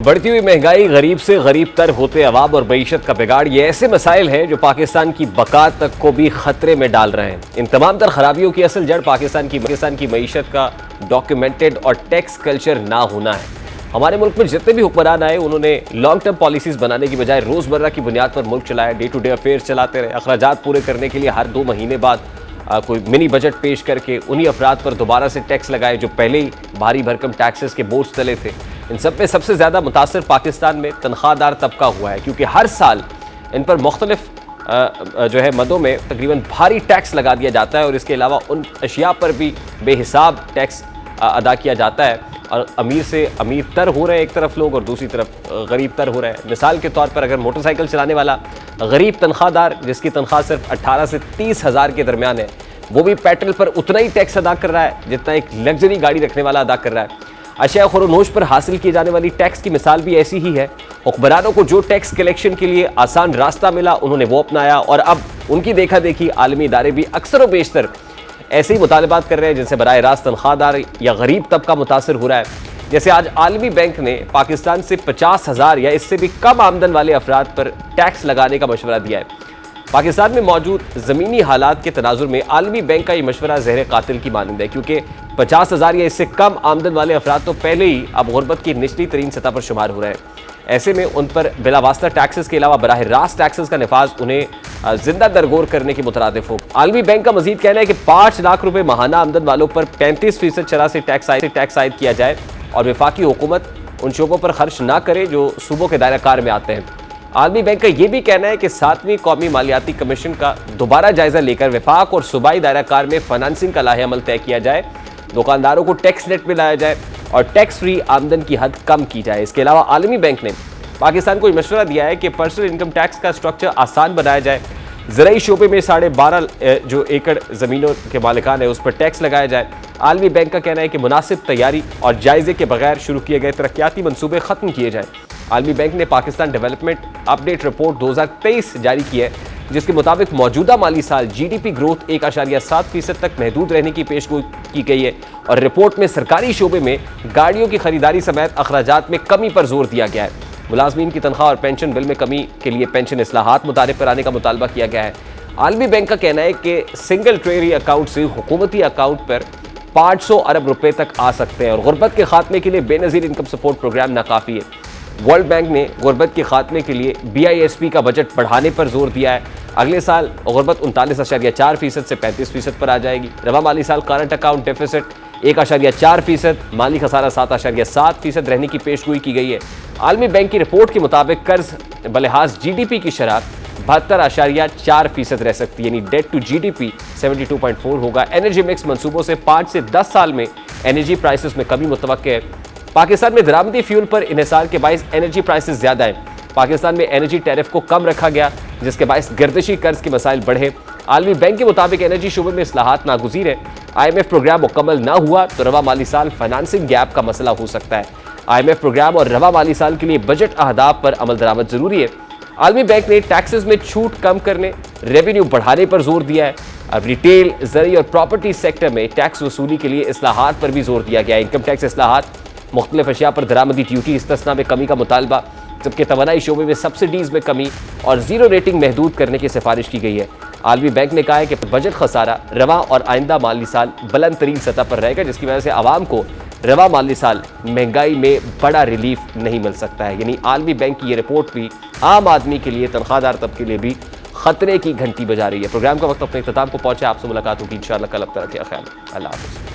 بڑھتی ہوئی مہنگائی، غریب سے غریب تر ہوتے عوام اور معیشت کا بگاڑ، یہ ایسے مسائل ہیں جو پاکستان کی بقا تک کو بھی خطرے میں ڈال رہے ہیں۔ ان تمام تر خرابیوں کی اصل جڑ پاکستان کی معیشت کا ڈاکیومنٹڈ اور ٹیکس کلچر نہ ہونا ہے۔ ہمارے ملک میں جتنے بھی حکمران آئے، انہوں نے لانگ ٹرم پالیسیز بنانے کی بجائے روزمرہ کی بنیاد پر ملک چلایا، ڈے ٹو ڈے افیئرز چلاتے رہے، اخراجات پورے کرنے کے لیے ہر 2 مہینے بعد کوئی منی بجٹ پیش کر کے انہی افراد پر دوبارہ سے ٹیکس لگائے جو پہلے ہی بھاری بھرکم ٹیکسز کے بوجھ تلے تھے۔ ان سب میں سب سے زیادہ متاثر پاکستان میں تنخواہ دار طبقہ ہوا ہے، کیونکہ ہر سال ان پر مختلف مدوں میں تقریباً بھاری ٹیکس لگا دیا جاتا ہے، اور اس کے علاوہ ان اشیاء پر بھی بے حساب ٹیکس ادا کیا جاتا ہے، اور امیر سے امیر تر ہو رہے ہیں ایک طرف لوگ، اور دوسری طرف غریب تر ہو رہے ہیں۔ مثال کے طور پر اگر موٹر سائیکل چلانے والا غریب تنخواہ دار، جس کی تنخواہ صرف 18 سے 30 ہزار کے درمیان ہے، وہ بھی پیٹرول پر اتنا ہی ٹیکس ادا کر رہا ہے جتنا ایک لگژری گاڑی رکھنے والا ادا کر رہا ہے۔ اشیاء خور و نوش پر حاصل کی جانے والی ٹیکس کی مثال بھی ایسی ہی ہے۔ حکمرانوں کو جو ٹیکس کلیکشن کے لیے آسان راستہ ملا، انہوں نے وہ اپنایا، اور اب ان کی دیکھا دیکھی عالمی ادارے بھی اکثر و بیشتر ایسے ہی مطالبات کر رہے ہیں جن سے براہ راست تنخواہ دار یا غریب طبقہ متاثر ہو رہا ہے۔ جیسے آج عالمی بینک نے پاکستان سے 50,000 یا اس سے بھی کم آمدن والے افراد پر ٹیکس لگانے کا مشورہ دیا ہے۔ پاکستان میں موجود زمینی حالات کے تناظر میں عالمی بینک کا یہ مشورہ زہر قاتل کی مانند ہے، کیونکہ 50,000 یا اس سے کم آمدن والے افراد تو پہلے ہی اب غربت کی نچلی ترین سطح پر شمار ہو رہے ہیں۔ ایسے میں ان پر بلا واسطہ ٹیکسز کے علاوہ براہ راست ٹیکسز کا نفاذ انہیں زندہ درگور کرنے کے مترادف ہو۔ عالمی بینک کا مزید کہنا ہے کہ 5 لاکھ روپے ماہانہ آمدن والوں پر 35% شرح سے ٹیکس عائد کیا جائے، اور وفاقی حکومت ان شعبوں پر خرچ نہ کرے جو صوبوں کے دائرہ کار میں آتے ہیں۔ عالمی بینک کا یہ بھی کہنا ہے کہ 7ویں قومی مالیاتی کمیشن کا دوبارہ جائزہ لے کر وفاق اور صوبائی دائرہ کار میں فائنانسنگ کا لاہ عمل طے کیا جائے، دکانداروں کو ٹیکس نیٹ میں لایا جائے، اور ٹیکس فری آمدن کی حد کم کی جائے۔ اس کے علاوہ عالمی بینک نے پاکستان کو یہ مشورہ دیا ہے کہ پرسنل انکم ٹیکس کا اسٹرکچر آسان بنایا جائے، زرعی شعبے میں 12.5 ایکڑ زمینوں کے مالکان ہیں اس پر ٹیکس لگایا جائے۔ عالمی بینک کا کہنا ہے کہ مناسب تیاری اور جائزے کے بغیر شروع کیے گئے ترقیاتی منصوبے ختم کیے جائیں۔ عالمی بینک نے پاکستان ڈیولپمنٹ اپڈیٹ رپورٹ 2023 جاری کی ہے، جس کے مطابق موجودہ مالی سال جی ڈی پی گروتھ 1.7% تک محدود رہنے کی پیشگوئی کی گئی ہے، اور رپورٹ میں سرکاری شعبے میں گاڑیوں کی خریداری سمیت اخراجات میں کمی پر زور دیا گیا ہے۔ ملازمین کی تنخواہ اور پینشن بل میں کمی کے لیے پینشن اصلاحات متعارف کرانے کا مطالبہ کیا گیا ہے۔ عالمی بینک کا کہنا ہے کہ سنگل ٹریجری اکاؤنٹ سے حکومتی اکاؤنٹ پر 500 ارب روپے تک آ سکتے ہیں، اور غربت کے خاتمے کے لیے بے نظیر انکم سپورٹ پروگرام ناکافی ہے۔ ورلڈ بینک نے غربت کے خاتمے کے لیے BISP کا بجٹ بڑھانے پر زور دیا ہے۔ اگلے سال غربت 39.4% سے 35% پر آ جائے گی۔ رواں مالی سال کرنٹ اکاؤنٹ ڈیفیسٹ 1.4%، مالی خسارہ 7.7% رہنے کی پیشگوئی کی گئی ہے۔ عالمی بینک کی رپورٹ کے مطابق قرض بلحاظ GDP کی شرح 72.4% رہ سکتی ہے، یعنی ڈیٹ ٹو GDP 72.4 ہوگا۔ انرجی مکس منصوبوں سے 5 سے 10 سال میں انرجی پرائسز میں کمی متوقع ہے۔ پاکستان میں درآمدی فیول پر انحصار کے باعث انرجی پرائسز زیادہ ہیں۔ پاکستان میں انرجی ٹیرف کو کم رکھا گیا، جس کے باعث گردشی قرض کے مسائل بڑھے۔ عالمی بینک کے مطابق انرجی شعبے میں اصلاحات ناگزیر ہیں۔ IMF پروگرام مکمل نہ ہوا تو رواں مالی سال فائنانسنگ گیپ کا مسئلہ ہو سکتا ہے۔ IMF پروگرام اور رواں مالی سال کے لیے بجٹ اہداف پر عمل درآمد ضروری ہے۔ عالمی بینک نے ٹیکسز میں چھوٹ کم کرنے، ریونیو بڑھانے پر زور دیا ہے۔ اب ریٹیل، زرعی اور پراپرٹی سیکٹر میں ٹیکس وصولی کے لیے اصلاحات پر بھی زور دیا گیا ہے۔ انکم ٹیکس اصلاحات، مختلف اشیاء پر درآمدی ڈیوٹی استثناء میں کمی کا مطالبہ، جبکہ توانائی شعبے میں سبسڈیز میں کمی اور زیرو ریٹنگ محدود کرنے کی سفارش کی گئی ہے۔ عالمی بینک نے کہا ہے کہ بجٹ خسارہ رواں اور آئندہ مالی سال بلند ترین سطح پر رہے گا، جس کی وجہ سے عوام کو رواں مالی سال مہنگائی میں بڑا ریلیف نہیں مل سکتا ہے۔ یعنی عالمی بینک کی یہ رپورٹ بھی عام آدمی کے لیے، تنخواہ دار طبقے کے لیے بھی خطرے کی گھنٹی بجا رہی ہے۔ پروگرام کا وقت اپنے اختتام کو پہنچا، آپ سے ملاقات ہوگی انشاءاللہ کل۔ اب تک رکھیے خیال۔ اللہ حافظ۔